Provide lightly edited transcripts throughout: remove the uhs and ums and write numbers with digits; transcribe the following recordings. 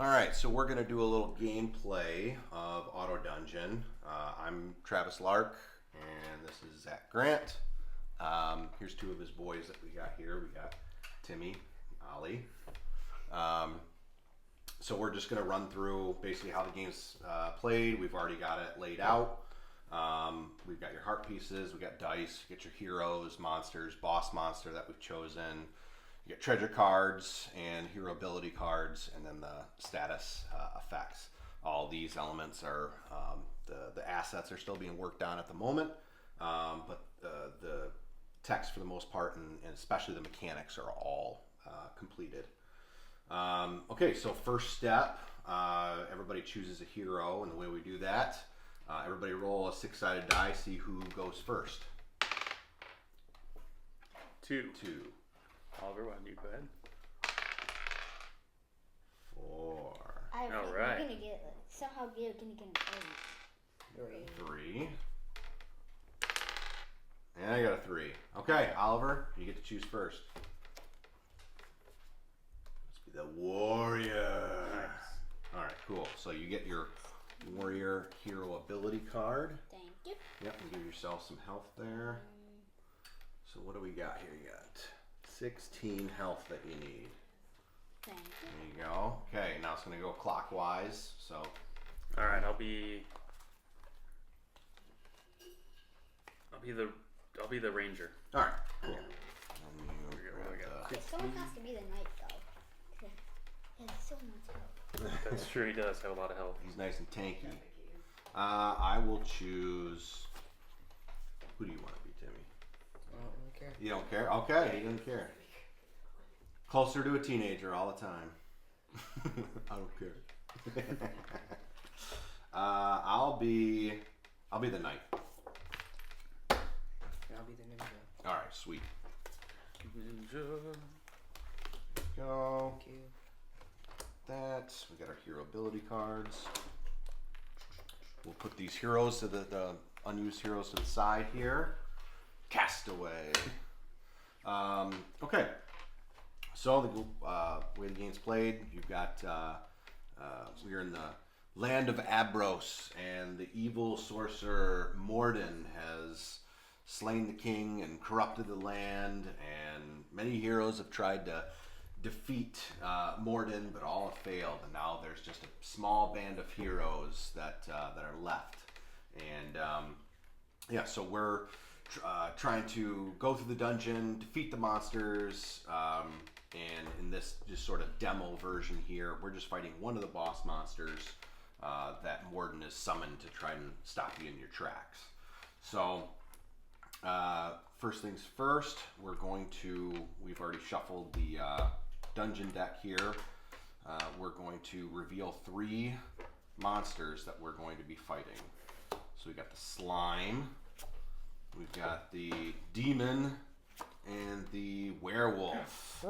All right, so we're gonna do a little gameplay of Auto Dungeon. I'm Travis Lark, and this is Zak Grant. Here's two of his boys that we got here. We got Timmy, Ollie. So we're just gonna run through basically how the game's played. We've already got it laid out. We've got your heart pieces, we got dice, you get your heroes, monsters, boss monster that we've chosen. You get treasure cards and hero ability cards, and then the status effects. All these elements are the assets are still being worked on at the moment, but the text for the most part, and especially the mechanics, are all completed. Okay, so first step, everybody chooses a hero, and the way we do that, everybody roll a 6-sided die, see who goes first. Two. Oliver, why don't you go ahead? 4. All right. You're gonna get somehow you're gonna get an 3. And I got a 3. Okay, Oliver, you get to choose first. Let's be the warrior. Nice. All right, cool. So you get your warrior hero ability card. Thank you. Yep, and give yourself some health there. So what do we got here? You got 16 health that you need. Thank you. There you go. Okay, now it's going to go clockwise. So. All right, I'll be the ranger. All right. Cool. Someone has to be the knight though. He has so much health. That's true. He does have a lot of health. He's nice and tanky. I will choose. Who do you want to be, Timmy? I don't really care. You don't care? Okay, he doesn't care. Closer to a teenager all the time. I don't care. I'll be the knight. I'll be the ninja. All right, sweet. Ninja. Go. Thank you. That. We got our hero ability cards. We'll put these heroes to the unused heroes to the side here. Castaway. Okay. So the way the game's played, you've got we're in the land of Abros, and the evil sorcerer Morden has slain the king and corrupted the land, and many heroes have tried to defeat Morden, but all have failed, and now there's just a small band of heroes that are left. And yeah, so we're trying to go through the dungeon, defeat the monsters, and in this just sort of demo version here, we're just fighting one of the boss monsters that Morden is summoned to try and stop you in your tracks. So first things first, we've already shuffled the dungeon deck here. We're going to reveal 3 monsters that we're going to be fighting. So we got the slime, we've got the demon, and the werewolf.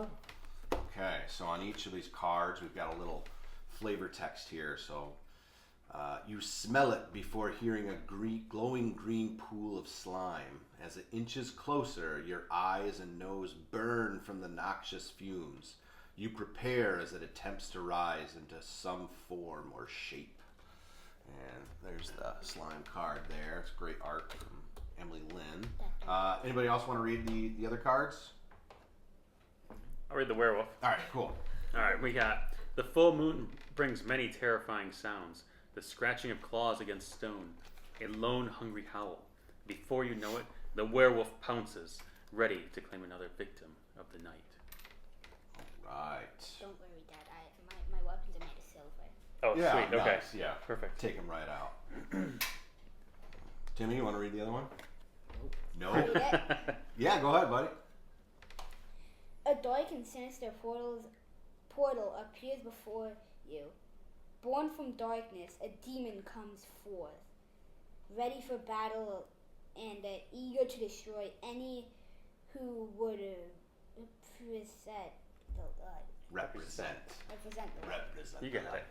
Okay, so on each of these cards, we've got a little flavor text here. So you smell it before hearing a glowing green pool of slime. As it inches closer, your eyes and nose burn from the noxious fumes. You prepare as it attempts to rise into some form or shape. And there's the slime card there. It's great art from Emily Lynn. Anybody else want to read the other cards? I'll read the werewolf. All right, cool. All right, we got the full moon brings many terrifying sounds. The scratching of claws against stone. A lone, hungry howl. Before you know it, the werewolf pounces, ready to claim another victim of the night. Right. Don't worry, Dad. My weapons are made of silver. Oh, Yeah, sweet. Okay. nice, yeah. Perfect. Take them right out. Timmy, you want to read the other one? Nope. Read it. Yeah, go ahead, buddy. A dark and sinister portal appears before you. Born from darkness, a demon comes forth, ready for battle and eager to destroy any who would represent the light. Represent. Represent the light. Represent. You got it.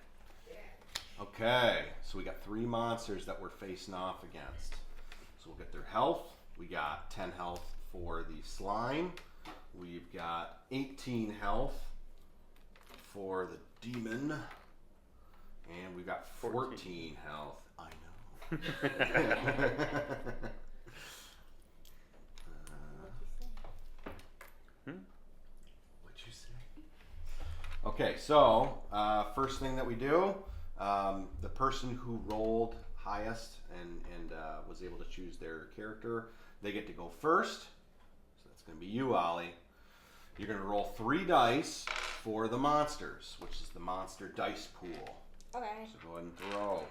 Okay, so we got 3 monsters that we're facing off against. So we'll get their health. We got 10 health for the slime. We've got 18 health for the demon. And we've got 14 health. I know. What'd you say? Okay, so first thing that we do, the person who rolled highest and was able to choose their character, they get to go first. So that's going to be you, Ollie. You're going to roll 3 dice for the monsters, which is the monster dice pool. Okay. So go ahead and throw.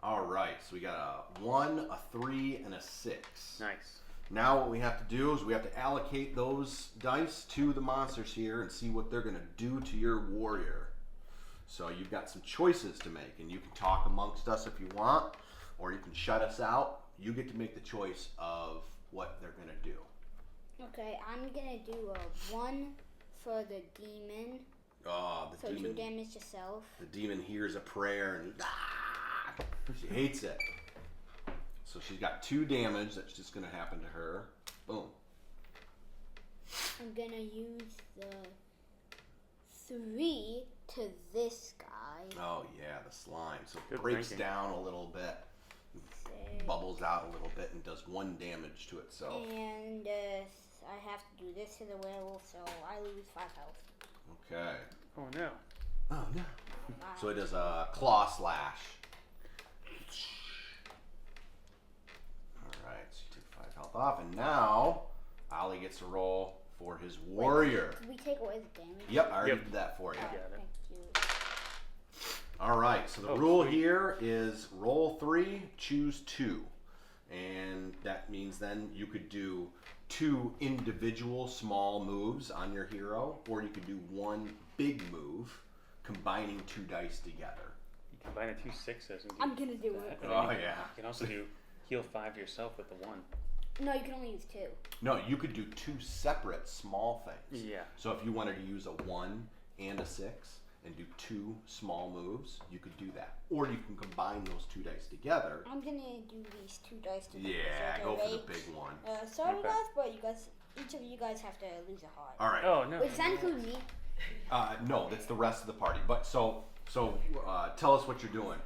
All right, so we got a 1, a 3, and a 6. Nice. Now what we have to do is we have to allocate those dice to the monsters here and see what they're going to do to your warrior. So you've got some choices to make, and you can talk amongst us if you want, or you can shut us out. You get to make the choice of what they're going to do. Okay, I'm gonna do a 1 for the demon. Oh, the So demon. 2 damage to self. The demon hears a prayer and she hates it. So she's got 2 damage that's just going to happen to her. Boom. I'm gonna use the 3 to this guy. Oh yeah, the slime. So it Good breaks thinking. down a little bit, bubbles out a little bit, and does 1 damage to itself. And I have to do this to the werewolf, so I lose 5 health. Okay. Oh no. Oh no. So it does a claw slash. All right, so you take 5 health off, and now Ollie gets to roll for his warrior. Did we take away the damage? Yep, I already Yep. did that for you. Oh, got it. thank you. All right, so the Oh, rule sweet. here is roll 3, choose 2. And that means then you could do 2 individual small moves on your hero, or you could do 1 big move, combining 2 dice together. You combine the 2 6s and do I'm gonna do that. it. And Oh, then you yeah. can also do heal 5 yourself with the 1. No, you can only use 2. No, you could do 2 separate small things. Yeah. So if you wanted to use a 1 and a 6 and do 2 small moves, you could do that. Or you can combine those 2 dice together. I'm gonna do these 2 dice together. Yeah, so go for the they- big one. Sorry Okay. guys, but each of you guys have to lose a heart. All right. Oh no. Wait, does that include me? No, that's the rest of the party. But so tell us what you're doing.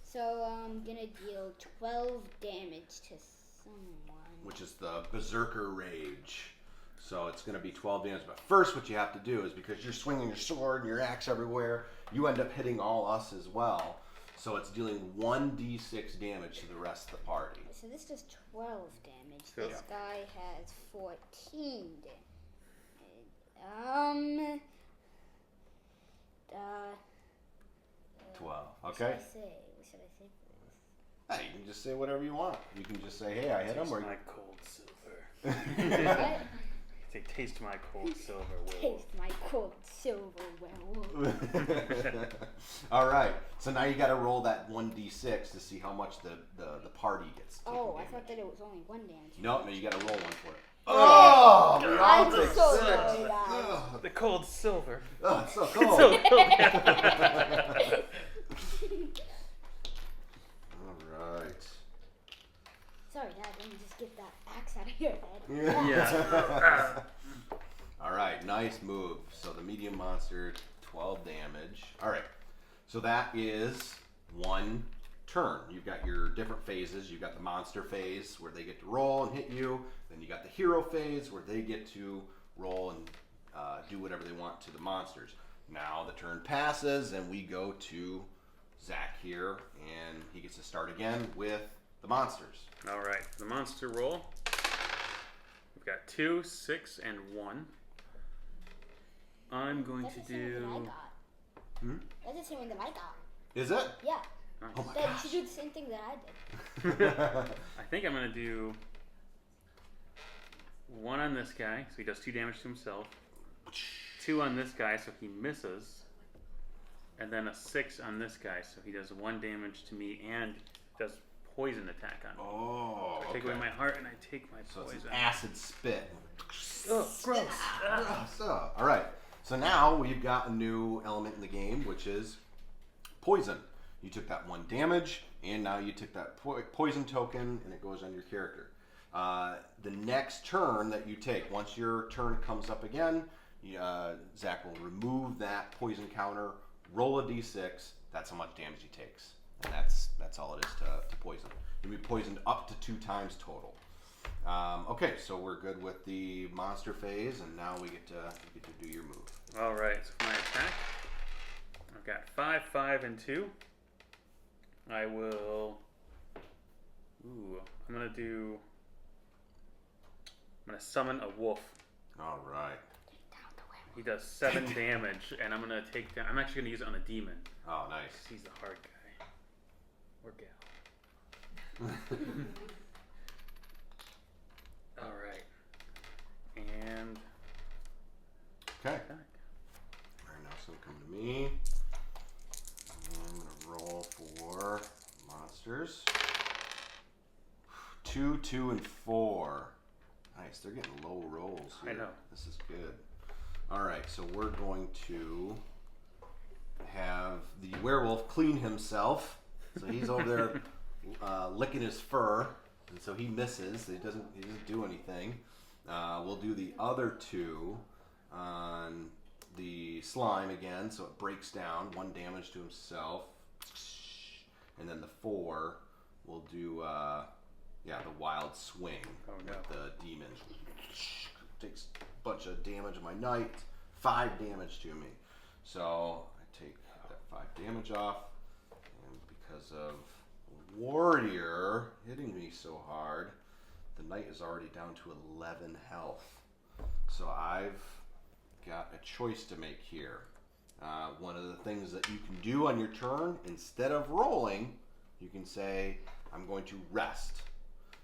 So I'm gonna deal 12 damage to someone. Which is the Berserker Rage. So it's going to be 12 damage. But first, what you have to do is, because you're swinging your sword and your axe everywhere, you end up hitting all us as well. So it's dealing 1d6 damage to the rest of the party. So this does 12 damage. Cool. This guy has 14 damage. Uh, 12. What Okay? should I say? What should I say for this? Hey, you can just say whatever you want. You can just say, hey, I hit him. Taste Or... my cold silver. What? Say, taste my cold silver. Werewolf. Taste my cold silver werewolf. All right. So now you got to roll that 1d6 to see how much the party gets. taken Oh, I damage. thought that it was only 1 damage. No, you got to roll one for it. Oh, we all I'm take so 6. sorry, guys. Ugh. The cold silver. Oh, it's so cold. So cold. All right. Sorry, Dad. Let me just get that axe out of your head. Yeah. All right, nice move. So the medium monster, 12 damage. All right. So that is 1 turn. You've got your different phases. You've got the monster phase where they get to roll and hit you. Then you got the hero phase where they get to roll and do whatever they want to the monsters. Now the turn passes and we go to Zach here, and he gets to start again with the monsters. All right. The monster roll. We've got 2, 6, and 1. I'm going That's to the same one that I do. got. That's the same one that I got. Is it? Yeah. Oh my Dad, you gosh. should do the same thing that I did. I think I'm going to do 1 on this guy, so he does 2 damage to himself. 2 on this guy, so he misses. And then a 6 on this guy, so he does 1 damage to me and does poison attack on me. Oh, I take away my heart and I take my So it's poison. an acid spit. Ugh, gross. So, all right. So now we've got a new element in the game, which is poison. You took that 1 damage, and now you took that poison token, and it goes on your character. The next turn that you take, once your turn comes up again, Zach will remove that poison counter roll a d6. That's how much damage he takes, and that's all it is to poison. You'll be poisoned up to 2 times total. Okay, so we're good with the monster phase, and now we get to do your move. All right, so for my attack, I've got 5, 5, and 2. I will. I'm gonna summon a wolf. All right. He does 7 damage, and I'm gonna take down. I'm actually gonna use it on a demon. Oh, nice. He's the hard guy, or gal. All right, and Okay. attack. All right, now it's gonna come to me. I'm gonna roll for monsters. 2, 2, and 4. Nice. They're getting low rolls here. I know. This is good. All right, so we're going to have the werewolf clean himself. So he's over there licking his fur, and so he misses. He doesn't do anything. We'll do the other 2 on the slime again, so it breaks down. 1 damage to himself, and then the 4 we'll do the wild swing Oh, no. with the demon. Takes a bunch of damage on my knight. 5 damage to me. So I take that 5 damage off, and because of warrior hitting me so hard, the knight is already down to 11 health. So I've got a choice to make here. One of the things that you can do on your turn, instead of rolling, you can say, I'm going to rest.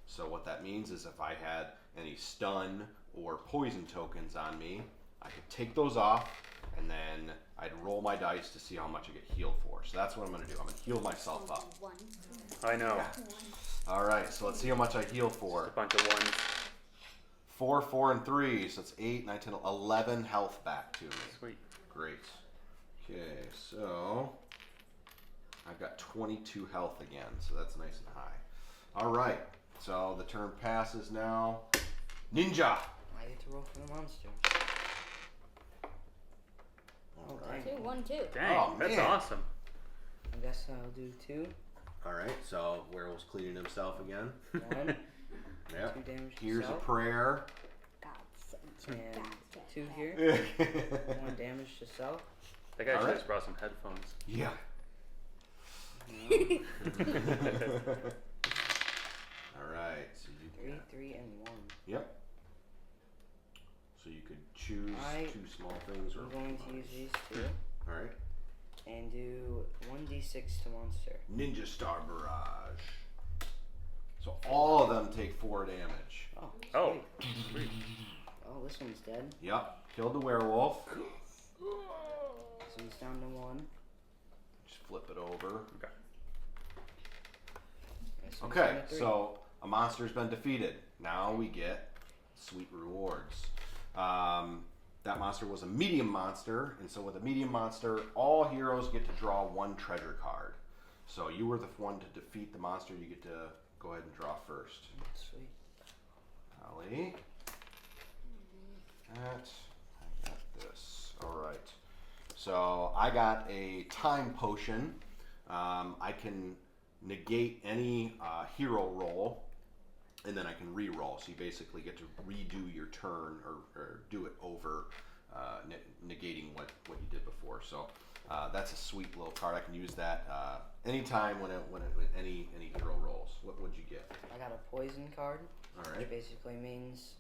So what that means is if I had any stun or poison tokens on me, I could take those off, and then I'd roll my dice to see how much I get healed for. So that's what I'm going to do. I'm going to heal myself up. I know. Yeah. All right, so let's see how much I heal for. A bunch of 1s. 4, 4, and 3, so it's 8, 9, 10, 11 health back to me. Sweet. Great. Okay, so I've got 22 health again, so that's nice and high. All right, so the turn passes now. Ninja! I get to roll for the monster. All Oh, right. 2, 1, 2. Dang, Oh, that's man. awesome. I guess I'll do 2. All right, so Werewolf's cleaning himself again. 1. Yep. 2 damage to Here's a self. prayer. And 2 here. 1 damage to self. That guy All should right. have brought some headphones. Yeah. No. All right, so you 3, got, 3, and 1. yep. So you could choose I 2 small things or I'm going to use these 2 All right. and do 1d6 to monster. Ninja Star Barrage. So all of them take 4 damage. Oh. Oh, Sweet. sweet. Oh, this one's dead. Yep. Killed the werewolf. This one's down to 1. Just flip it over. Okay. This one's Okay, down to 3. so a monster's been defeated. Now we get sweet rewards. That monster was a medium monster, and so with a medium monster, all heroes get to draw 1 treasure card. So you were the one to defeat the monster. You get to go ahead and draw first. Sweet. Holly. That. I got this. All right. So I got a time potion. I can negate any hero roll, and then I can re-roll. So you basically get to redo your turn or do it over, negating what you did before. So that's a sweet little card. I can use that anytime when any hero rolls. What would you get? I got a poison card, All which right. basically means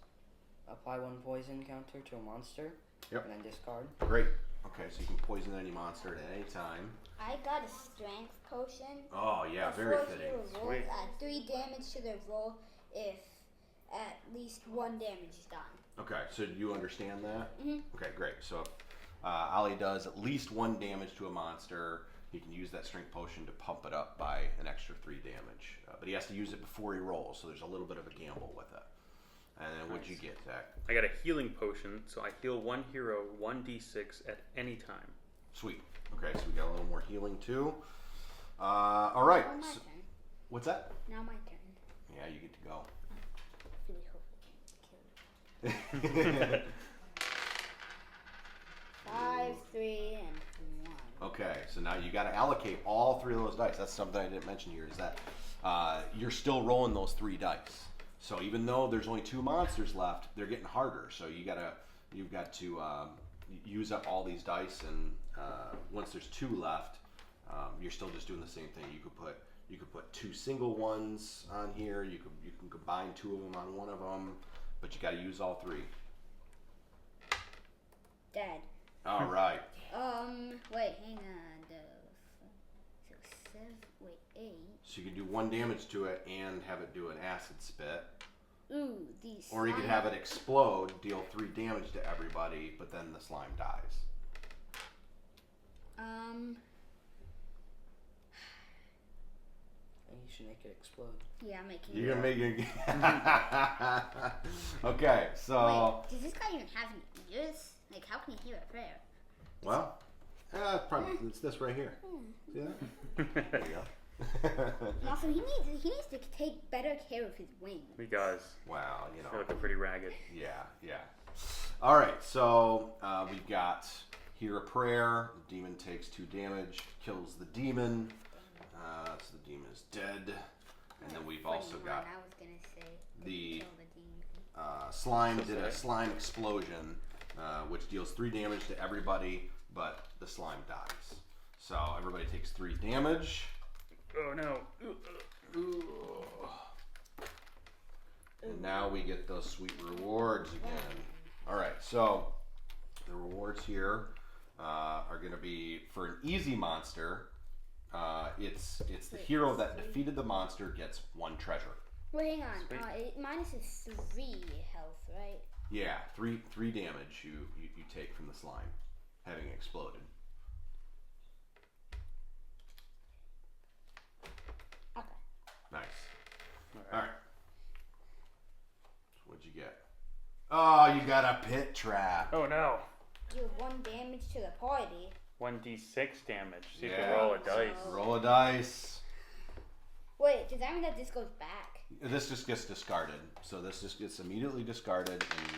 apply 1 poison counter to a monster. Yep. And then discard. Great. Okay, so you can poison any monster at any time. I got a strength potion. Oh yeah, very Before fitting. hero rolls, Sweet. add 3 damage to their roll if at least 1 damage is done. Okay, so do you understand that? Mhm. Okay, great. So if Ali does at least 1 damage to a monster, he can use that strength potion to pump it up by an extra 3 damage. But he has to use it before he rolls, so there's a little bit of a gamble with it. And then what'd you Nice. get, Zach? I got a healing potion, so I heal 1 hero 1d6 at any time. Sweet. Okay, so we got a little more healing too. All right. Now my So, turn. what's that? Now my turn. Yeah, you get to go. Really hope we can kill it. 5, 3, and 1. Okay, you got to allocate all 3 of those dice. That's something I didn't mention here. Is that you're still rolling those 3 dice. So even though there's only 2 monsters left, they're getting harder. So you've got to use up all these dice, and once there's 2 left, you're still just doing the same thing. You could put 2 single ones on here. You can combine 2 of them on one of them, but you got to use all 3. Dead. All right. Wait, hang on. So 7, wait, 8. So you can do 1 damage to it and have it do an acid spit. Ooh, these. Or you could have it explode, deal 3 damage to everybody, but then the slime dies. You should make it explode. Yeah, I'm making You're it. gonna make it. Okay, so. Wait, does this guy even have any ears? Like, how can he hear a prayer? Well, probably it's this right here. See that? There you go. And also, he needs to take better care of his wings. He does. Wow, They're looking pretty ragged. Yeah. All right, so we've got Hear a Prayer. The demon takes 2 damage, kills the demon. So the demon is dead. And then we've also got I was gonna say the kill the demon. slime did a slime explosion, which deals 3 damage to everybody, but the slime dies. So everybody takes 3 damage. Oh no. And now we get those sweet rewards again. All right, so the rewards here are going to be for an easy monster. It's the hero that defeated the monster gets 1 treasure. Wait, hang on. Sweet. Minus is 3 health, right? Yeah, 3 damage you take from the slime having exploded. Okay. Nice. All right. So what'd you get? Oh, you got a pit trap. Oh no. Deal 1 damage to the party. 1d6 damage. So you Yeah. can roll a dice. Roll a dice. Wait, does that mean that this goes back? This just gets discarded. So this just gets immediately discarded, and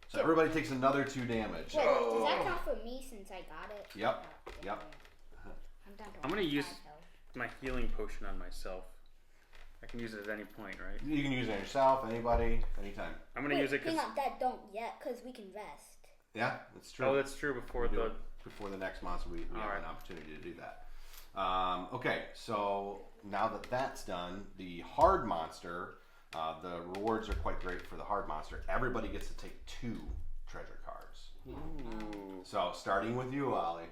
so everybody takes another 2 damage. Wait, does that count for me since I got it? Yep. Oh, Yep. I'm down to I'm gonna 5 use health. my healing potion on myself. I can use it at any point, right? You can use it on yourself, anybody, anytime. I'm gonna Wait, use it hang because on, that don't yet, because we can rest. Yeah, that's true. oh, that's true. Before We do the it before the next monster, we have Alright. an opportunity to do that. Okay, so now that that's done, the hard monster, the rewards are quite great for the hard monster. Everybody gets to take 2 treasure cards. ooh. So starting with you, Ollie.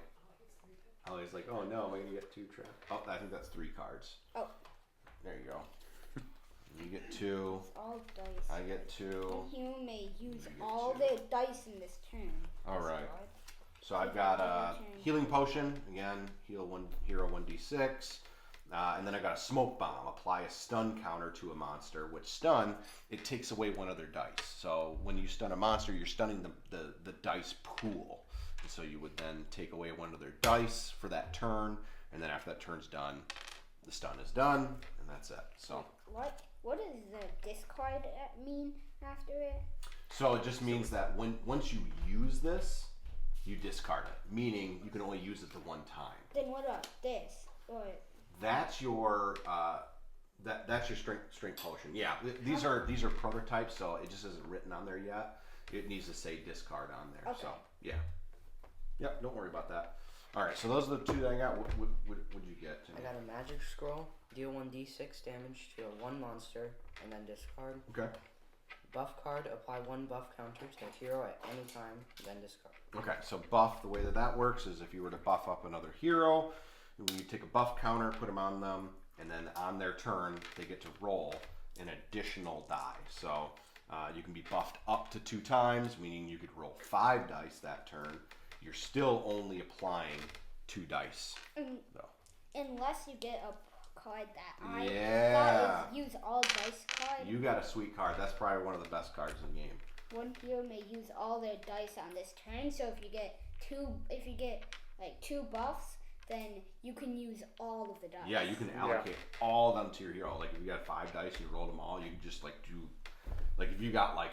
Ollie's like, oh no, am I gonna get 2 treasure? Oh, I think that's 3 cards. Oh. There you go. You get 2. All dice. I get 2. And hero may use You get all 2. their dice in this turn. All That's right. hard. So I've got a healing potion. Again, heal 1 hero 1d6. And then I got a smoke bomb. Apply a stun counter to a monster. Which stun, it takes away 1 of their dice. So when you stun a monster, you're stunning the dice pool. And so you would then take away 1 of their dice for that turn. And then after that turn's done, the stun is done. And that's it. So What does the discard mean after it? So it just means that once you use this, you discard it. Meaning you can only use it the 1 time. Then what about this? Or That's your that's your strength potion. Yeah, these are prototypes, so it just isn't written on there yet. It needs to say discard on there. Okay. So yeah, yep. Don't worry about that. All right, so those are the 2 that I got. What did you get, Timmy? I got a magic scroll. Deal 1d6 damage to a 1 monster, and then discard. Okay. Buff card. Apply 1 buff counter to the hero at any time, then discard. Okay, so buff, the way that works is if you were to buff up another hero, you take a buff counter, put them on them, and then on their turn, they get to roll an additional die. So you can be buffed up to 2 times, meaning you could roll 5 dice that turn. You're still only applying 2 dice. So. unless you get a card that Yeah. that is use all dice card. You got a sweet card. That's probably one of the best cards in the game. 1 hero may use all their dice on this turn. So if you get 2 buffs, then you can use all of the dice. Yeah, you can allocate all of them to your hero. Like if you got 5 dice, you rolled them all. You can just like do, like if you got like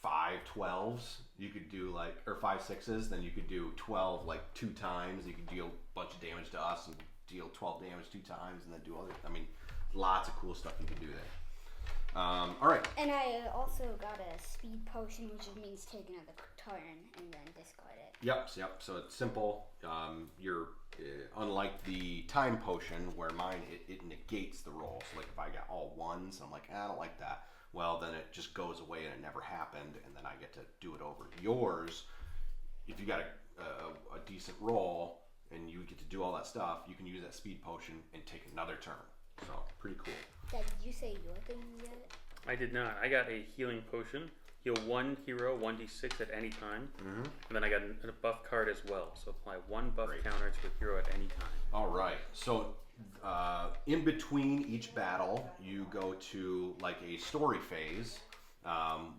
5 12s. You could do like, or 5 6s. Then you could do 12 like 2 times. You could deal a bunch of damage to us and deal 12 damage 2 times, and then do other. I mean, lots of cool stuff you can do there. All right. And I also got a speed potion, which means take another turn and then discard it. Yep. So it's simple. You're unlike the time potion where mine it negates the roll. So like if I got all 1s, I'm like, I don't like that. Well, then it just goes away and it never happened, and then I get to do it over. Yours, if you got a decent roll and you get to do all that stuff, you can use that speed potion and take another turn. So pretty cool. Dad, did you say your thing yet? I did not. I got a healing potion. Heal 1 hero 1d6 at any time. Mm-hmm. And then I got a buff card as well. So apply 1 buff Great. counter to a hero at any time. All right. So in between each battle, you go to like a story phase.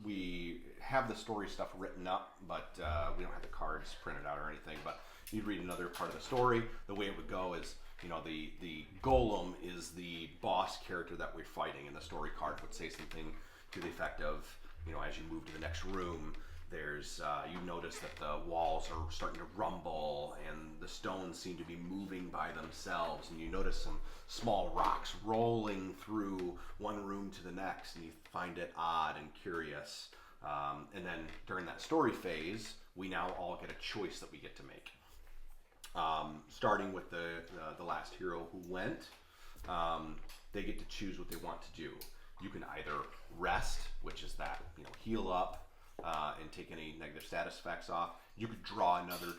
We have the story stuff written up, but we don't have the cards printed out or anything. But you'd read another part of the story. The way it would go is, you know, the golem is the boss character that we're fighting, and the story card would say something to the effect of, you know, as you move to the next room, there's you notice that the walls are starting to rumble and the stones seem to be moving by themselves, and you notice some small rocks rolling through one room to the next, and you find it odd and curious. And then during that story phase, we now all get a choice that we get to make. Starting with the last hero who went, they get to choose what they want to do. You can either rest, which is that, you know, heal up and take any negative status effects off. You could draw another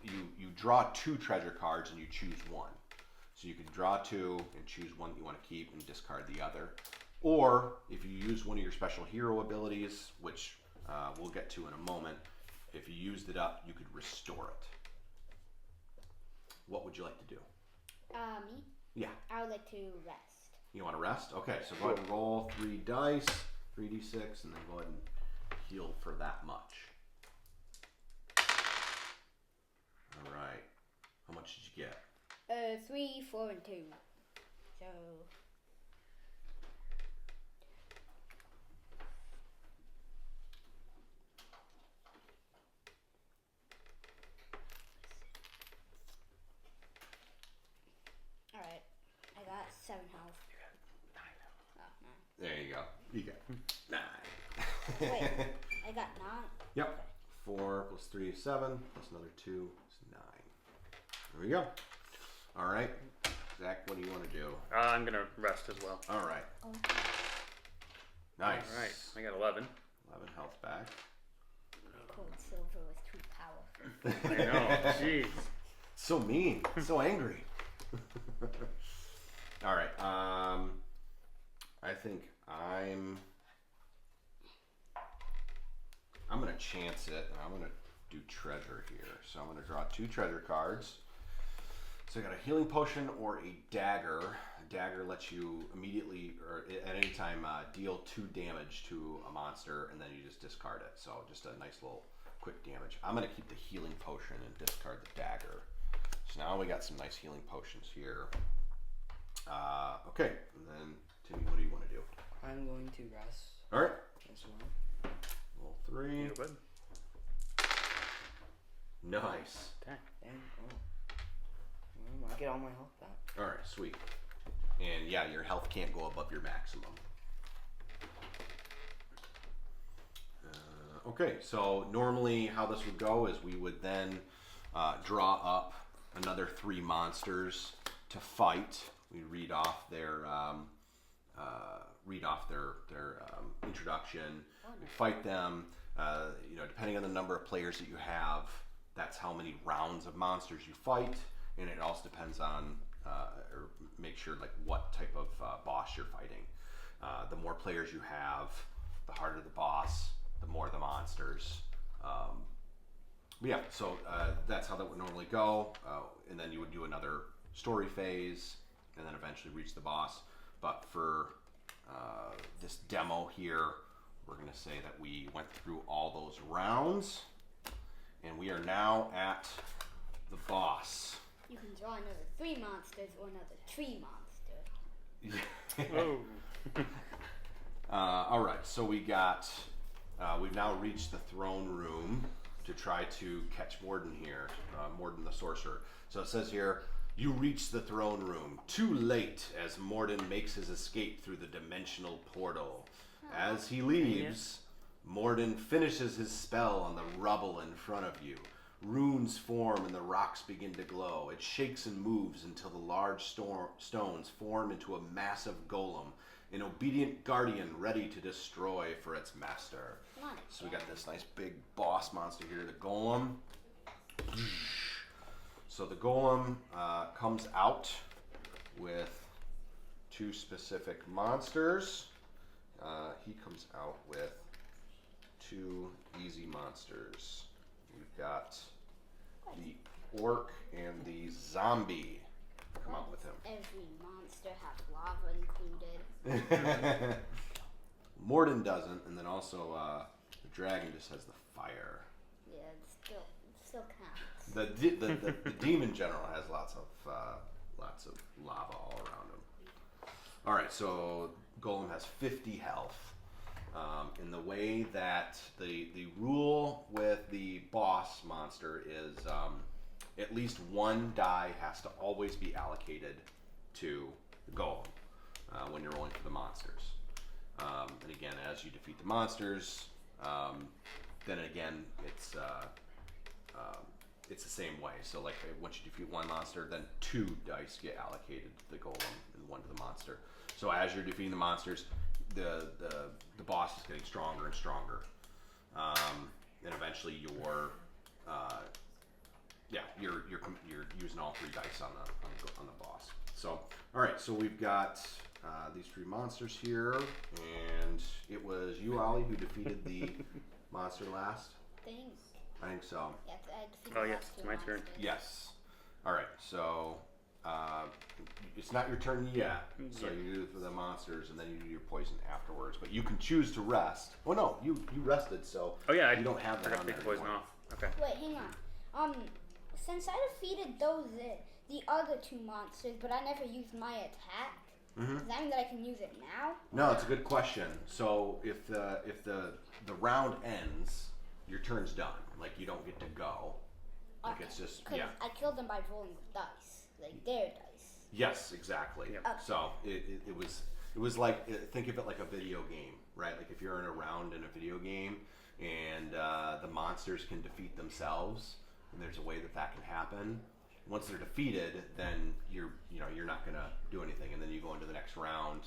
you draw 2 treasure cards and you choose one. So you can draw 2 and choose one that you want to keep and discard the other. Or if you use one of your special hero abilities, which we'll get to in a moment, if you used it up, you could restore it. What would you like to do? Me? Yeah. I would like to rest. You want to rest? Okay, so go ahead and roll 3 dice, 3d6, and then go ahead and heal for that much. All right. How much did you get? 3, 4, and 2. So... Alright. I got 7 health. You got 9 now. Oh, 9. There you go. You got 9. Wait, I got 9? Yep. 4 plus 3 is 7, plus another 2 is 9. There we go. All right. Zach, what do you want to do? I'm going to rest as well. All right. Oh. Nice. All right. I got 11. 11 health back. Cold silver was too powerful. I know. Jeez. So mean. So angry. All right. I think I'm going to chance it, and I'm going to do treasure here. So I'm going to draw 2 treasure cards. So I got a healing potion or a dagger. A dagger lets you immediately or at any time deal 2 damage to a monster, and then you just discard it. So just a nice little quick damage. I'm going to keep the healing potion and discard the dagger. So now we got some nice healing potions here. Okay, and then Timmy, what do you want to do? I'm going to rest All right, as well. roll 3. You good? Nice. Okay. And I get all my health back. All right, sweet. And yeah, your health can't go above your maximum. Okay, so normally how this would go is we would then draw up another 3 monsters to fight. We read off their introduction. We fight them. You know, depending on the number of players that you have, that's how many rounds of monsters you fight, and it also depends on or make sure like what type of boss you're fighting. The more players you have, the harder the boss, the more the monsters. But yeah, so that's how that would normally go, and then you would do another story phase, and then eventually reach the boss. But for this demo here, we're going to say that we went through all those rounds, and we are now at the boss. You can draw another 3 monsters or another tree monster. Oh. All right, so we got we've now reached the throne room to try to catch Morden here, Morden the sorcerer. So it says here, you reach the throne room too late as Morden makes his escape through the dimensional portal. As he leaves, Morden finishes his spell on the rubble in front of you. Runes form and the rocks begin to glow. It shakes and moves until the large stones form into a massive golem, an obedient guardian ready to destroy for its master. So we got this nice big boss monster here, the golem. So the golem comes out with 2 specific monsters. He comes out with 2 easy monsters. We've got the orc and the zombie come out with him. Every monster has lava included. Morden doesn't, and then also the dragon just has the fire. Yeah, it still counts. The demon general has lots of lava all around him. All right, so golem has 50 health. In the way that the rule with the boss monster is at least 1 die has to always be allocated to the golem when you're rolling for the monsters. And again, as you defeat the monsters, then again it's the same way. So like once you defeat 1 monster, then 2 dice get allocated to the golem and 1 to the monster. So as you're defeating the monsters, the boss is getting stronger and stronger, and eventually you're using all 3 dice on the boss. So all right, so we've got these 3 monsters here, and it was you, Ollie, who defeated the monster last. I think so. Yeah, Oh yes, it's my turn. Yes. All right, so it's not your turn yet. So you do it for the monsters, and then you do your poison afterwards. But you can choose to rest. Oh no, you rested, so you don't have that on there take the poison anymore. off. Okay. Wait, hang on. Since I defeated the other 2 monsters, but I never used my attack, does that mean that I can use it now? No, it's a good question. So if the round ends, your turn's done. Like you don't get to go. Like it's just I killed them by rolling with dice, like their dice. Yes, exactly. Yep. Okay. So it was like, think of it like a video game, right? Like if you're in a round in a video game and the monsters can defeat themselves, and there's a way that can happen. Once they're defeated, then you're not gonna do anything, and then you go into the next round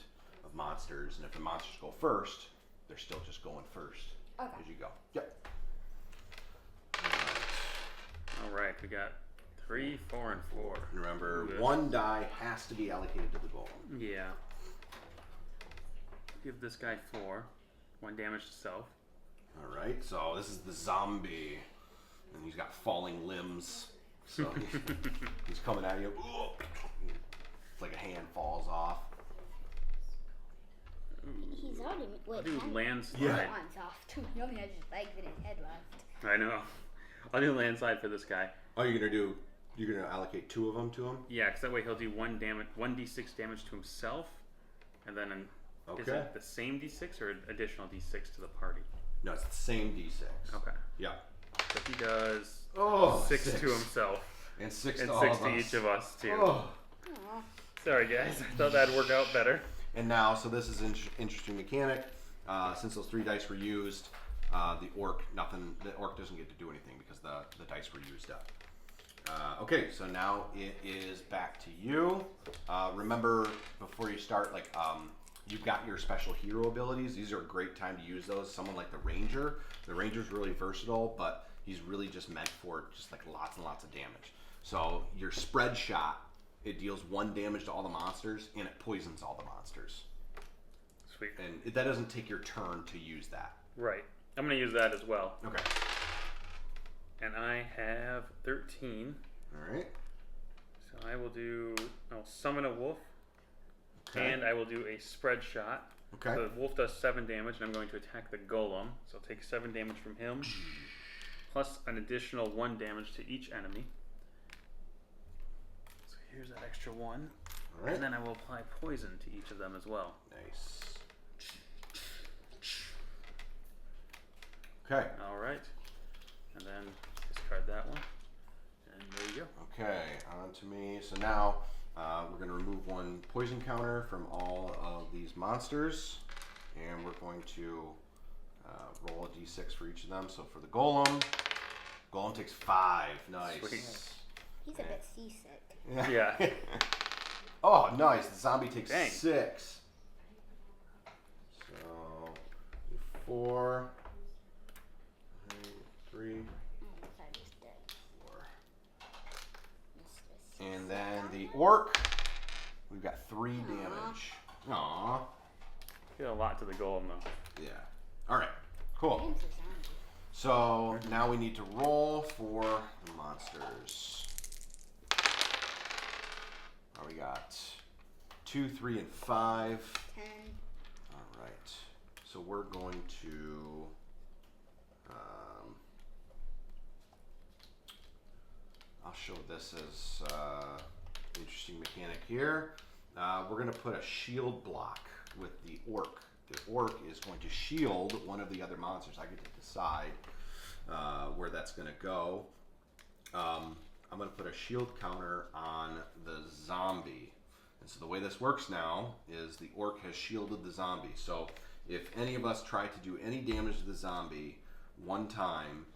of monsters. And if the monsters go first, they're still just going first as you go. Yep. All right, we got 3, 4, and 4. Remember, 1 die has to be allocated to the golem. Yeah. Give this guy 4. 1 damage to self. All right, so this is the zombie, and he's got falling limbs. So he's coming at you. It's like a hand falls off. He's already I'll do landslide. Yeah. One's off too. He only has his legs and his head left. I know. I'll do landslide for this guy. Oh, you're gonna allocate 2 of them to him? Yeah, because that way he'll do 1d6 damage to himself, and then is Okay. it the same d6 or an additional d6 to the party? No, it's the same D6. Okay. Yeah. So he does 6 6 to himself and 6 and to 6 all to of us. each of us too. Oh. Aw. Sorry guys, I thought that'd work out better. And now, so this is an interesting mechanic. Since those 3 dice were used, the orc doesn't get to do anything because the dice were used up. Okay, so now it is back to you. Remember, before you start, you've got your special hero abilities. These are a great time to use those. Someone like the Ranger. The Ranger's really versatile, but he's really just meant for just like lots and lots of damage. So your spread shot, it deals 1 damage to all the monsters, and it poisons all the monsters. Sweet. And that doesn't take your turn to use that. Right. I'm going to use that as well. Okay. And I have 13. All right. So I will I'll summon a wolf. Okay. And I will do a spread shot. Okay. So the wolf does 7 damage, and I'm going to attack the golem. So I'll take 7 damage from him, plus an additional 1 damage to each enemy. So here's that extra 1. All right. And then I will apply poison to each of them as well. Nice. Okay. All right. And then discard that one. And there you go. Okay, on to me. So now we're going to remove one poison counter from all of these monsters, and we're going to roll a d6 for each of them. So for the golem takes 5. Nice. Sweet. He's a bit seasick. Yeah. Oh, nice. The zombie takes Dang. 6. So 4, 3, Oh, I just dead. 4. And then the orc, we've got 3 damage. Aww. Did a lot to the golem though. Yeah. All right. Cool. Game's a zombie. So now we need to roll for the monsters. Oh, we got 2, 3, and 5. 10. All right. So we're going to. I'll show this as interesting mechanic here. We're going to put a shield block with the orc. The orc is going to shield one of the other monsters. I get to decide where that's going to go. I'm going to put a shield counter on the zombie. And so the way this works now is the orc has shielded the zombie. So if any of us try to do any damage to the zombie one time,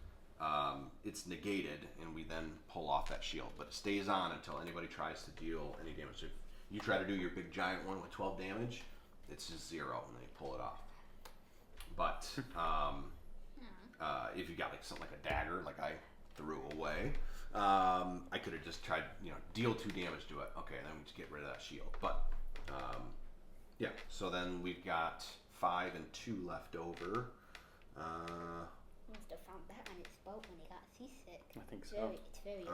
it's negated, and we then pull off that shield. But it stays on until anybody tries to deal any damage. So if you try to do your big giant one with 12 damage, it's just 0, and then you pull it off. But if you got like something like a dagger, like I threw away, I could have just tried, deal 2 damage to it. Okay, then we just get rid of that shield. But yeah, so then we've got 5 and 2 left over. Must have found that on its boat when he got seasick. I think so. It's very.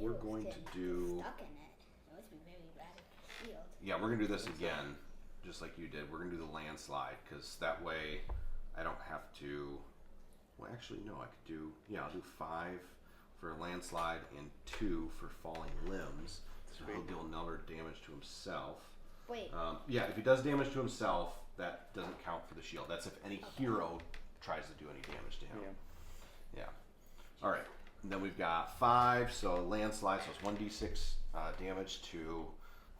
We're going to do. Stuck in it. It must be very bad with the shield. Yeah, we're gonna do this again, just like you did. We're gonna do the landslide, because that way I don't have to. Well, actually, no. I could do. Yeah, I'll do 5 for a landslide and 2 for falling limbs. So he'll deal another damage to himself. Wait. Yeah, if he does damage to himself, that doesn't count for the shield. That's if any hero tries to do any damage to him. Yeah. All right. And then we've got 5, so landslide, so it's 1d6 damage to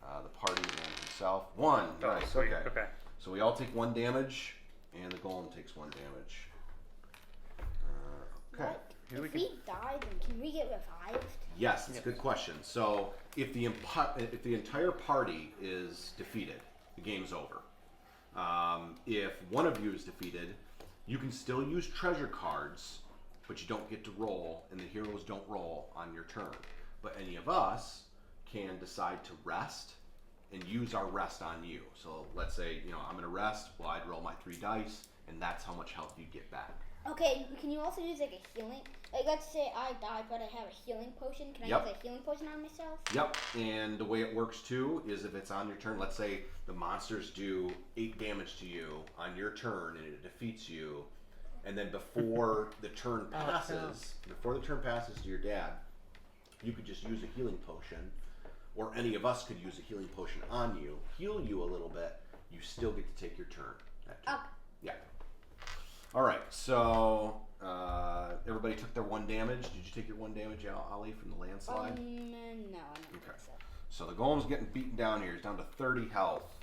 the party and himself. 1. Oh, Nice. sweet. Okay. Okay. So we all take 1 damage, and the golem takes 1 damage. Okay. What? Here we If go. we die, then can we get revived? Yes, it's a good question. So if the entire party is defeated, the game's over. If one of you is defeated, you can still use treasure cards, but you don't get to roll, and the heroes don't roll on your turn. But any of us can decide to rest and use our rest on you. So let's say, I'm going to rest. Well, I'd roll my 3 dice, and that's how much health you get back. Okay, can you also use like a healing? Like, let's say I die, but I have a healing potion. Can I Yep. use a healing potion on myself? Yep, and the way it works too is if it's on your turn, let's say the monsters do 8 damage to you on your turn and it defeats you, and then before the turn passes, to your dad, you could just use a healing potion, or any of us could use a healing potion on you, heal you a little bit, you still get to take your turn. That turn. Okay. Yeah. All right, so everybody took their 1 damage. Did you take your 1 damage, Ali, from the landslide? No, I don't think Okay. so. So the golem's getting beaten down here. He's down to 30 health.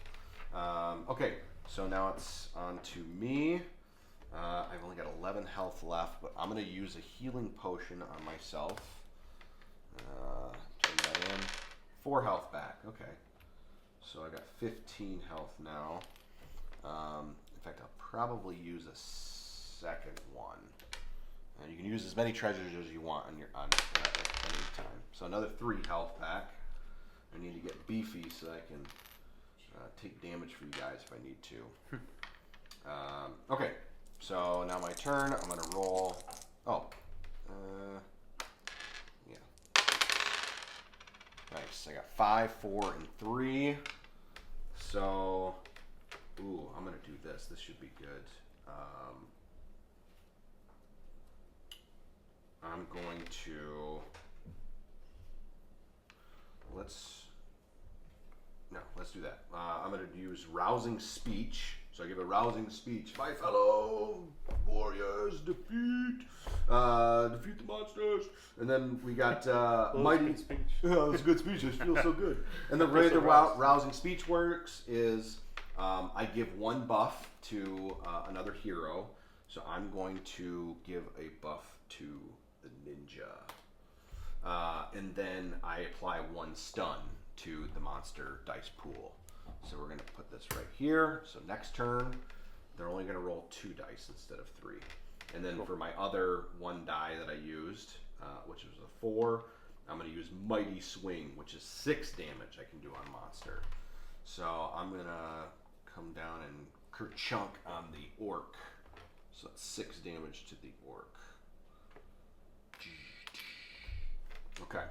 Okay, so now it's on to me. I've only got 11 health left, but I'm going to use a healing potion on myself. Turn that in. 4 health back. Okay. So I got 15 health now. In fact, I'll probably use a second one. And you can use as many treasures as you want on at any time. So another 3 health back. I need to get beefy so I can take damage for you guys if I need to. Okay, so now my turn. I'm going to roll. Oh. Yeah. Nice. I got 5, 4, and 3. So, I'm going to do this. This should be good. I'm going to... Let's do that. I'm going to use rousing speech. So I give a rousing speech. My fellow warriors, defeat the monsters. And then we got mighty. Good speech. Yeah, it's a good speech. It feels so good. And the way the rousing speech works is I give one buff to another hero. So I'm going to give a buff to the ninja. And then I apply one stun to the monster dice pool. So we're going to put this right here. So next turn, they're only going to roll 2 dice instead of 3. And then for my other 1 die that I used, which was a 4, I'm going to use Mighty Swing, which is 6 damage I can do on monster. So I'm going to come down and kerchunk on the orc. So that's 6 damage to the orc. Okay.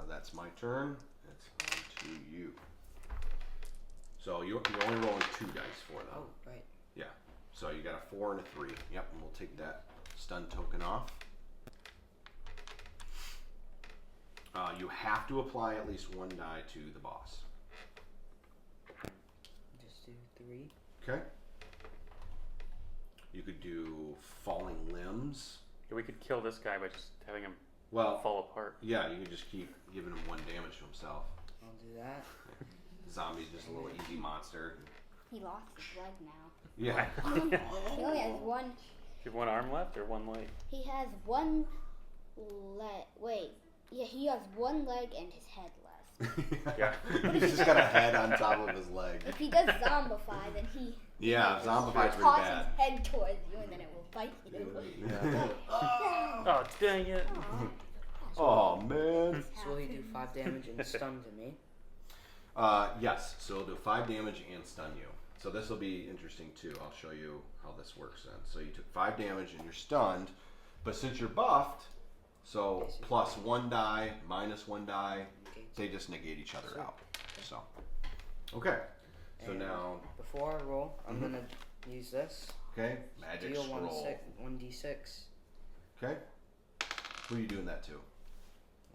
That's my turn. It's on to you. So you're only rolling 2 dice for them. Oh, right. Yeah. So you got a 4 and a 3. Yep, and we'll take that stun token off. You have to apply at least 1 die to the boss. Just do 3. Okay. You could do falling limbs. Yeah, we could kill this guy by just having him Well, fall apart. yeah, you can just keep giving him 1 damage to himself. I'll do that. Zombie's just a little easy monster. He lost his leg now. Yeah. He only has one. You have 1 arm left or 1 leg? He has 1 leg. Wait. Yeah, he has 1 leg and his head left. Yeah. He's just got a head on top of his leg. If he does zombify, then he. Yeah, zombify's pretty toss bad. his head towards you, and then it will bite you. Yeah. Oh, dang it. Oh man. So will he do 5 damage and stun to me? Yes, so it'll do 5 damage and stun you. So this will be interesting too. I'll show you how this works then. So you took 5 damage and you're stunned, but since you're buffed, so plus 1 die, minus 1 die, they just negate each other out. So, okay. So And now, before I roll, I'm gonna use this. okay, magic Deal scroll. 1d6. Okay. Who are you doing that to?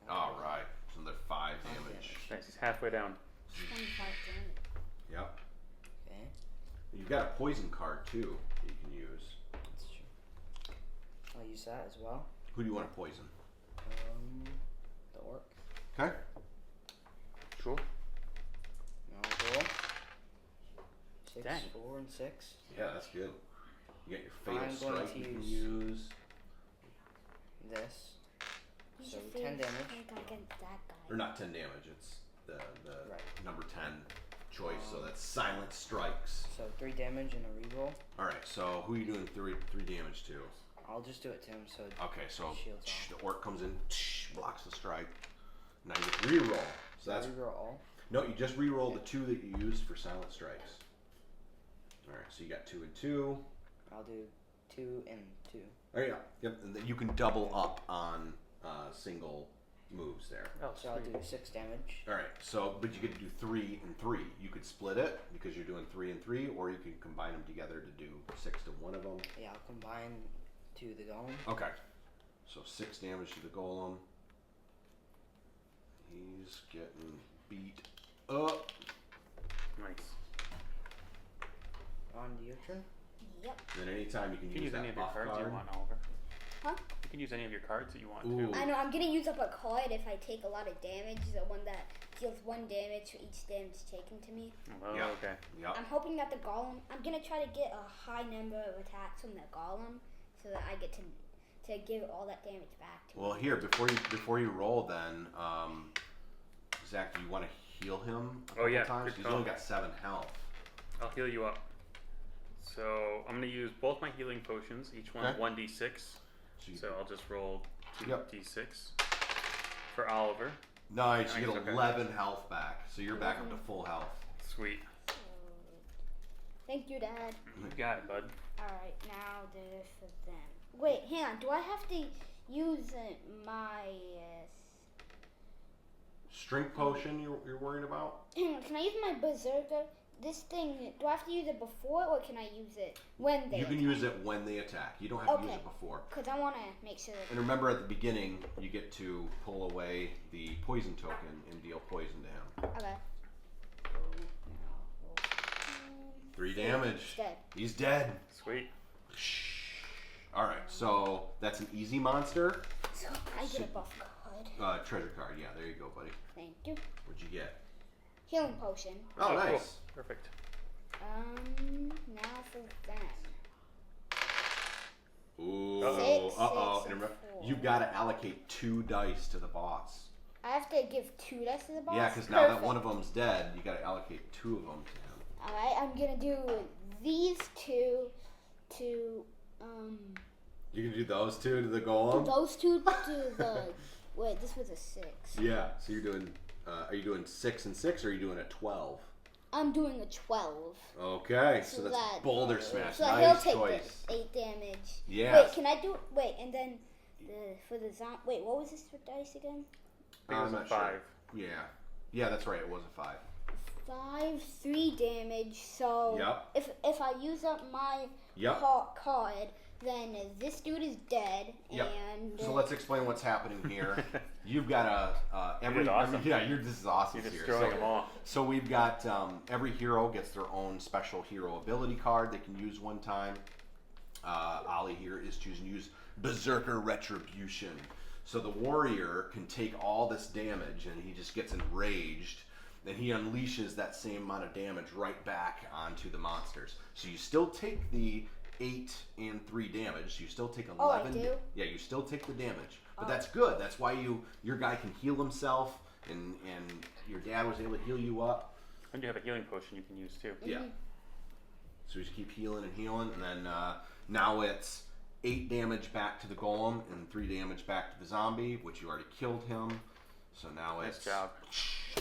All right. So they're 5 damage. Nice, he's halfway down. 25 damage. Yep. Okay, You've got a poison card too that you can use. that's true. I'll use that as well. Who do you want to poison? The orc. Okay. Sure. Now I'll roll. 6, Dang. 4, and 6. Yeah, that's good. You got your fatal I'm going strike to you can use- use. This. He's So your 10 favorite damage. tank against that guy. Or not 10 damage, it's the Right. number 10 choice, so that's silent strikes. So 3 damage and a reroll. Alright, so who are you doing 3 damage to? I'll just do it to him. So Okay, so Shields off. the orc comes in, blocks the strike. Now you get to reroll. So that's reroll all. no, you just reroll the 2 that you used for silent strikes. Alright, so you got 2 and 2. I'll do 2 and 2. Oh yeah, yep, and then you can double up on single moves there. Oh, So I'll sweet. do 6 damage. All right, so but you get to do 3 and 3. You could split it because you're doing 3 and 3, or you could combine them together to do 6 to one of them. Yeah, I'll combine to the golem. Okay, so 6 damage to the golem. He's getting beat up. Nice. On to your turn. Yep. Then anytime you can You can use use any that of your buff cards card. you want, Oliver. Huh? You can use any of your cards that you want Ooh. too. I know, I'm gonna use up a card if I take a lot of damage, the one that deals 1 damage for each damage taken to me. Oh, Yeah. okay. Yep. I'm hoping that the golem, I'm gonna try to get a high number of attacks from the golem so that I get to give all that damage back to Well, me. here before you roll, then Zach, do you want to heal him a couple yeah, times? good He's call. only got 7 health. I'll heal you up. So I'm gonna use both my healing potions, each one Okay. 1d6. So you, So I'll just roll Yep. 2d6 for Oliver. nice, you Nice, get okay. 11 health back, so you're back up to full health. Sweet. Thank you, Dad. You got it, bud. Alright, now this for them. Wait, hang on. Do I have to use my. Strength potion you're worried about? Hang on, can I use my berserker? This thing, do I have to use it before or can I use it when they You can attack? use it when they attack. You don't have to use Okay. it before. Because I want to make sure that. And remember at the beginning, you get to pull away the poison token and deal poison to him. Okay. So now roll. 3 damage. He's dead. He's dead. Sweet. Alright, so that's an easy monster. So I get a buff card. Treasure card. Yeah, there you go, buddy. Thank you. What'd you get? Healing potion. Oh, nice. Cool. Perfect. Now for them. Ooh. Six, Uh-oh. six, And remember, and 4. you've got to allocate 2 dice to the boss. I have to give 2 dice to the boss? Yeah, because now that one of them's dead, you got to allocate 2 of them to him. Alright, I'm gonna do these 2 to, You can do those 2 to the golem? those 2 to the, wait, this was a 6. Yeah, so you're doing, are you doing 6 and 6 or are you doing a 12? I'm doing a 12. Okay, so So that's that- Boulder Smash. So nice he'll take choice. the 8 damage. Yes. Wait, can I do, wait, and then for the zombie, wait, what was this for dice again? I think it was I'm a not 5. Sure. Yeah. Yeah, that's right. It was a 5. 5, 3 damage, so Yep. if I use up my Yep. card, then this dude is dead, Yep. and... So let's explain what's happening here. You've got did awesome. this is awesome. You're here. destroying them all. So we've got every hero gets their own special hero ability card they can use one time. Ollie here is choosing to use Berserker Retribution. So the warrior can take all this damage and he just gets enraged. Then he unleashes that same amount of damage right back onto the monsters. So you still take the 8 and 3 damage. So you still take 11. Oh, I do? Yeah, you still take the damage. But that's good. That's why your guy can heal himself and your dad was able to heal you up. And you have a healing potion you can use too. Yeah. So we just keep healing and healing, and then now it's 8 damage back to the golem and 3 damage back to the zombie, which you already killed him. So now Nice it's job.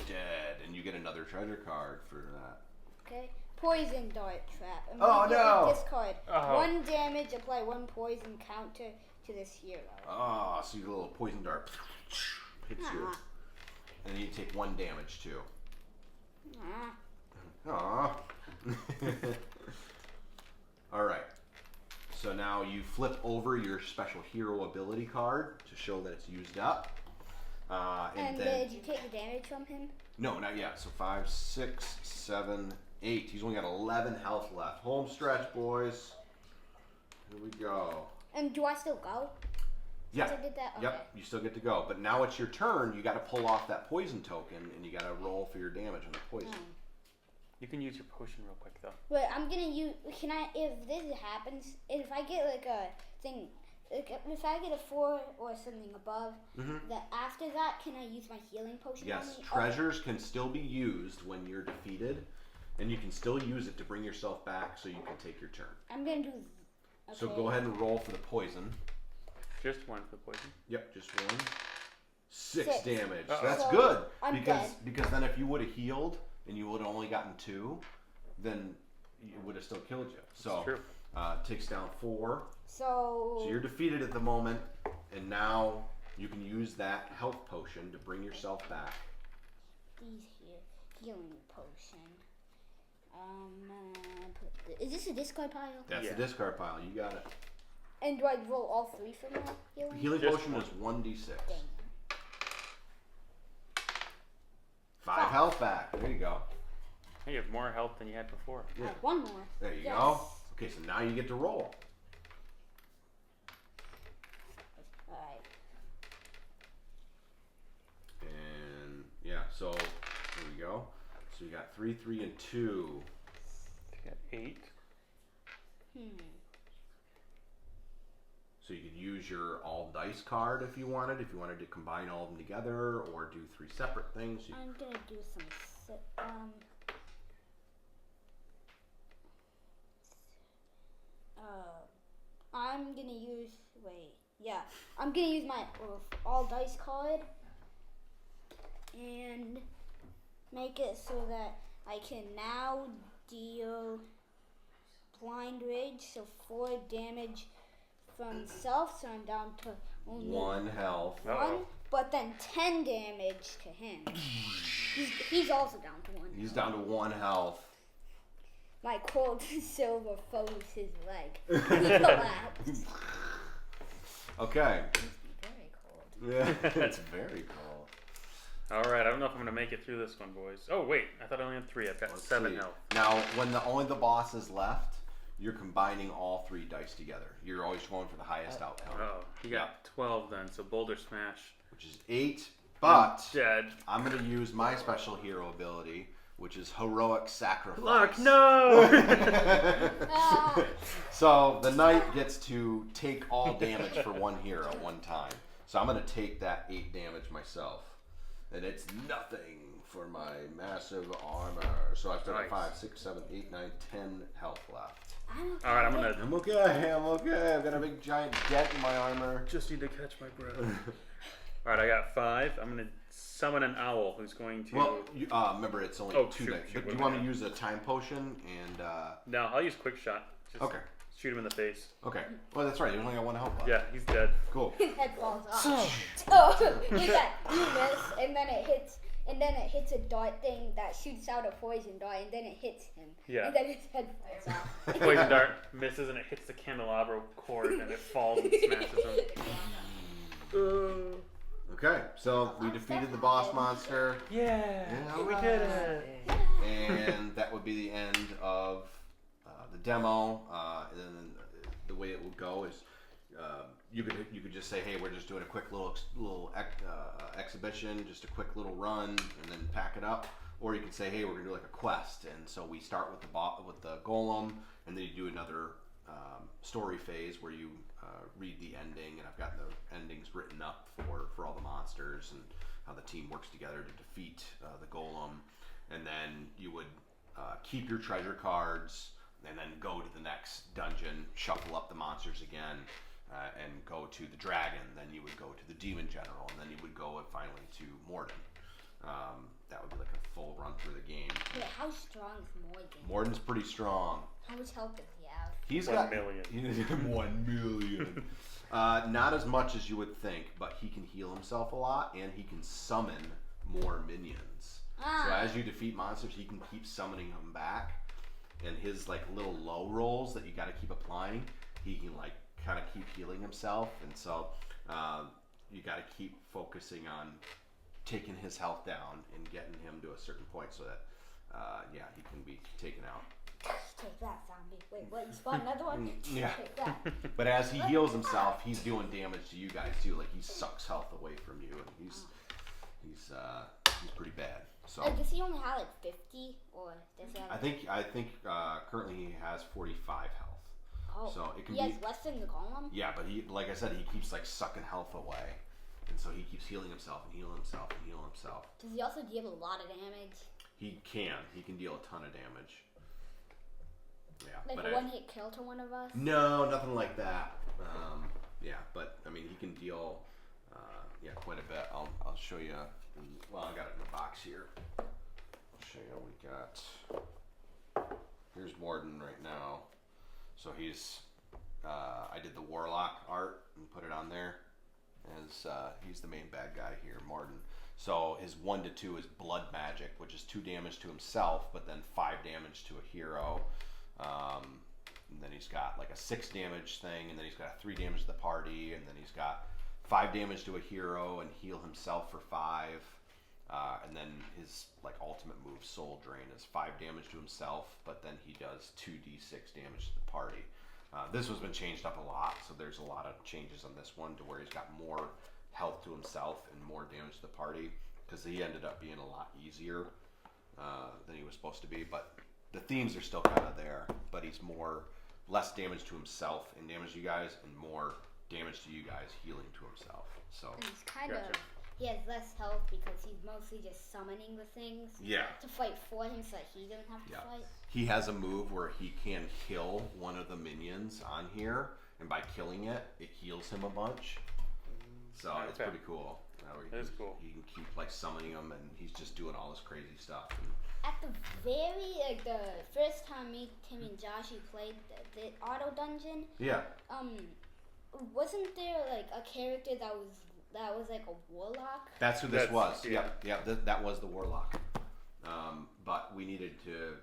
dead, and you get another treasure card for that. Okay. Poison dart trap. And Oh, when you no. discard Oh. 1 damage, apply 1 poison counter to this hero. Oh, so your little poison dart hits you, Ah. and then you take 1 damage too. Ah. Aww. All right. So now you flip over your special hero ability card to show that it's used up. And then did you take the damage from him? no, not yet. So 5, 6, 7, 8. He's only got 11 health left. Home stretch, boys. Here we go. And do I still go? Yeah. Since I did that? Okay. Yep. You still get to go. But now it's your turn. You got to pull off that poison token, and you got to roll for your damage on the poison. You can use your potion real quick though. But I'm gonna use. Can I? If this happens, if I get like a thing, like if I get a 4 or something above, then after that, can I use my healing potion? Yes, on me? treasures can still be used when you're defeated, and you can still use it to bring yourself back so you can take your turn. I'm gonna do. Okay. So go ahead and roll for the poison. Just 1 for the poison. Yep, just 1. 6 6. damage. So Uh-oh. that's So, good I'm because dead. because then if you would have healed and you would have only gotten 2, then it would have still killed you. So True. takes down 4. So. So you're defeated at the moment, and now you can use that health potion to bring yourself back. These here, healing potion. Is this a discard pile? That's Yeah. the discard pile. You got it. And do I roll all 3 from that healing? Healing Just potion one. is 1d6. Dang. 5 health back. There you go. Hey, you have more health than you had before. I have 1 more. There you Yes. go. Okay, so now you get to roll. Alright. And yeah, so there we go. So you got 3, 3, and 2. You got 8. So you could use your all dice card if you wanted to combine all of them together or do 3 separate things. I'm gonna do some. I'm gonna use. Wait. Yeah. I'm gonna use my all dice card and make it so that I can now deal blind rage, so 4 damage from self, so I'm down to only 1 health. 1, Uh-oh. but then 10 damage to him. He's also down to 1. He's down to 1 health. My cold silver froze his leg. He collapsed. Okay. Very cold. Yeah, it's very cool. All right, I don't know if I'm gonna make it through this one, boys. Oh wait, I thought I only had 3. I've got Let's 7 see. health. Now, when only the boss is left, you're combining all 3 dice together. You're always going for the highest outcome, Oh, you got 12 then. So Boulder Smash. which is 8. But Dead. I'm going to use my special hero ability, which is Heroic Sacrifice. Lark, no! Ah. So the knight gets to take all damage for one hero one time. So I'm going to take that 8 damage myself. And it's nothing for my massive armor. So I've still got Nice. 5, 6, 7, 8, 9, 10 health left. All right, I'm gonna I'm okay. I've got a big giant dent in my armor. just need to catch my breath. All right, I got 5. I'm gonna summon an owl who's going to. Well, you, remember it's only Oh, 2 shoot, dice. shoot, But what you am I want to doing? use a time potion and No, I'll use quick shot. Just okay. Shoot him in the face. Okay. Well, that's right. You only got 1 health left. Yeah, he's dead. Cool. His head falls off. Oh, you miss, and then it hits a dart thing that shoots out a poison dart, and then it hits him. Yeah. And then his head falls off. Poison dart misses and it hits the candelabra cord and it falls and smashes him. Okay. So we defeated the boss monster. Yeah, Yeah, we did it. And that would be the end of the demo. And then the way it would go is you could just say, hey, we're just doing a quick little exhibition, just a quick little run, and then pack it up. Or you could say, hey, we're gonna do like a quest, and so we start with the golem, and then you do another story phase where you read the ending, and I've got the endings written up for all the monsters and how the team works together to defeat the golem. And then you would keep your treasure cards and then go to the next dungeon, shuffle up the monsters again, and go to the dragon. Then you would go to the demon general, and then you would go finally to Morden. That would be like a full run through the game. Yeah, how strong is Morgan? Morden's pretty strong. How much health does he have? He's 1 got million. 1 million. Not as much as you would think, but he can heal himself a lot, and he can summon more minions. So as you defeat monsters, he can keep summoning them back, and his like little low rolls that you got to keep applying, he can like kind of keep healing himself, and so you got to keep focusing on taking his health down and getting him to a certain point so that he can be taken out. Take that, zombie. Wait, what? You spawned another one? Yeah. Take that. But as he heals himself, he's doing damage to you guys too. Like he sucks health away from you, and he's pretty bad. So Does he only have like 50, or does he have? I think currently he has 45 health. Oh, So it can he be has less than the golem. yeah, but he like I said, he keeps like sucking health away, and so he keeps healing himself and healing himself and healing himself. Does he also deal a lot of damage? He can deal a ton of damage. Yeah, Like but a one-hit kill to one of us? no, nothing like that. Yeah, but I mean, he can deal quite a bit. I'll show you. Well, I got it in the box here. I'll show you. We got here's Morden right now. So he's I did the Warlock art and put it on there as he's the main bad guy here, Morden. So his 1 to 2 is blood magic, which is 2 damage to himself, but then 5 damage to a hero. And then he's got like a 6 damage thing, and then he's got a 3 damage to the party, and then he's got 5 damage to a hero and heal himself for 5. And then his like ultimate move, Soul Drain, is 5 damage to himself, but then he does 2d6 damage to the party. This has been changed up a lot, so there's a lot of changes on this one to where he's got more health to himself and more damage to the party, because he ended up being a lot easier than he was supposed to be. But the themes are still kind of there, but he's less damage to himself and damage to you guys, and more damage to you guys healing to himself. So And he's kind of, Gotcha. he has less health because he's mostly just summoning the things yeah. to fight for him so that he doesn't have to Yeah. fight. He has a move where he can kill one of the minions on here, and by killing it, it heals him a bunch. So it's Okay. pretty cool. That is cool. He can keep like summoning them, and he's just doing all this crazy stuff. And At the the first time me, Tim, and Joshy played the auto dungeon, yeah, wasn't there like a character that was like a warlock? that's who this That's- was. yeah. That was the warlock. But we needed to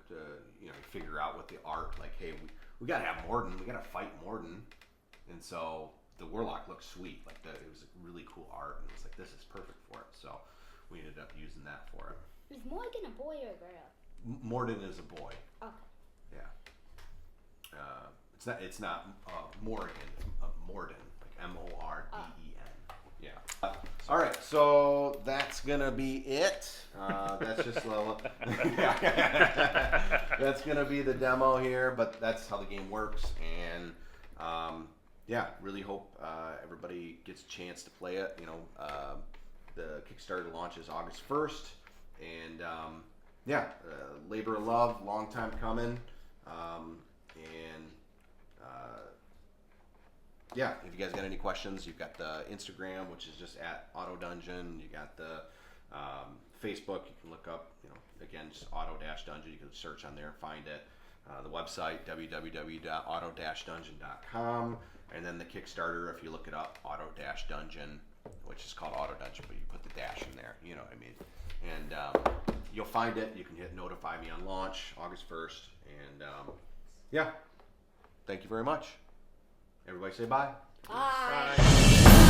figure out with the art, like, hey, we gotta have Morden, we gotta fight Morden, and so the warlock looked sweet. Like it was a really cool art, and it was like, this is perfect for it. So we ended up using that for it. Is Morgan a boy or a girl? Morden is a boy. Okay. Yeah. It's not Morgan. It's Morden, like Morden. Yeah. All right. So that's gonna be it. That's just a little. That's gonna be the demo here, but that's how the game works, and yeah, really hope everybody gets a chance to play it. You know, the Kickstarter launches August 1st, and yeah, labor of love, long time coming, and yeah, if you guys got any questions, you've got the Instagram, which is just at Auto Dungeon. You got the Facebook. You can look up, you know, again, just Auto-Dungeon. You can search on there and find it. The website, www.auto-dungeon.com. And then the Kickstarter, if you look it up, Auto-Dungeon, which is called Auto Dungeon, but you put the dash in there. You know what I mean? And you'll find it. You can hit notify me on launch, August 1st. And yeah, thank you very much. Everybody say bye. Bye. Bye.